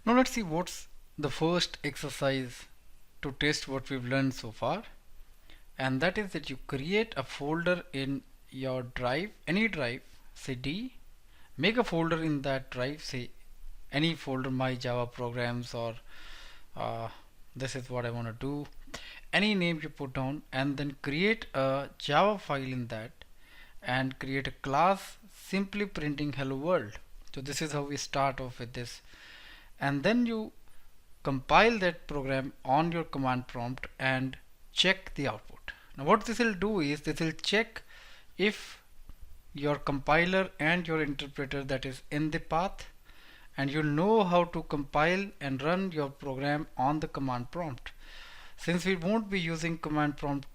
Now let's see what's the first exercise to test what we've learned so far, and that is that you create a folder in your drive, any drive, say D, make a folder in that drive, say any folder, my Java programs, or uh, this is what I want to do, any name you put down, and then create a Java file in that and create a class simply printing hello world. So this is how we start off with this, and then you compile that program on your command prompt and check the output. Now what this will do is this will check if your compiler and your interpreter that is in the path, and you'll know how to compile and run your program on the command prompt. Since we won't be using command prompt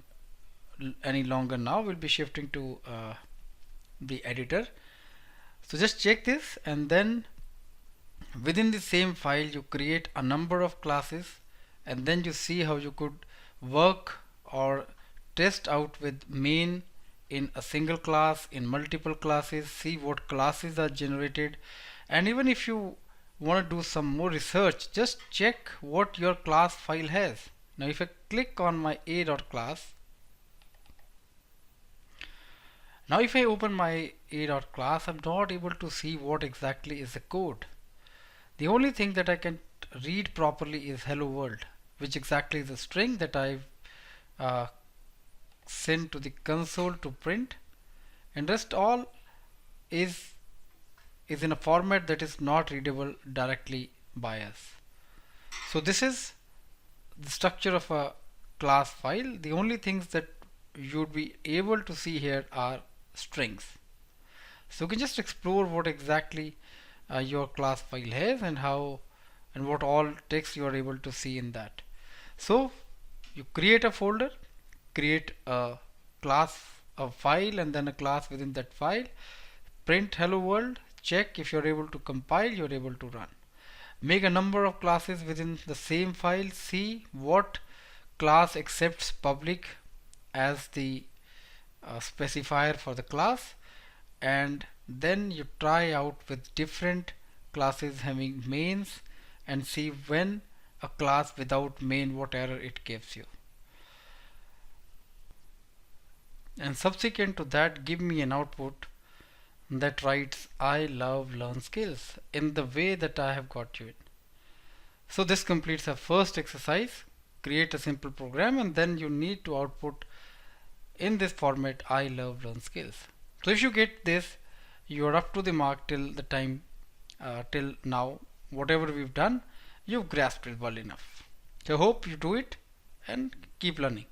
any longer now, we'll be shifting to the editor. So just check this, and then within the same file you create a number of classes, and then you see how you could work or test out with main in a single class, in multiple classes, see what classes are generated. And even if you want to do some more research, just check what your class file has. Now if I click on my a.class, now if I open my a.class, I'm not able to see what exactly is the code. The only thing that I can read properly is hello world, which exactly is a string that I've uh, sent to the console to print, and rest all is in a format that is not readable directly by us. So this is the structure of a class file. The only things that you'd be able to see here are strings. So you can just explore what exactly your class file has, and how and what all text you are able to see in that. So you create a folder, create a class, a file, and then a class within that file, print hello world, check if you're able to compile, you're able to run. Make a number of classes within the same file, see what class accepts public as the specifier for the class, and then you try out with different classes having mains and see when a class without main what error it gives you. And subsequent to that, give me an output that writes I love learn skills in the way that I have got you it. So this completes our first exercise. Create a simple program, and then you need to output in this format I love learn skills. So if you get this, you are up to the mark till the time till now. Whatever we've done, you've grasped it well enough. So I hope you do it and keep learning.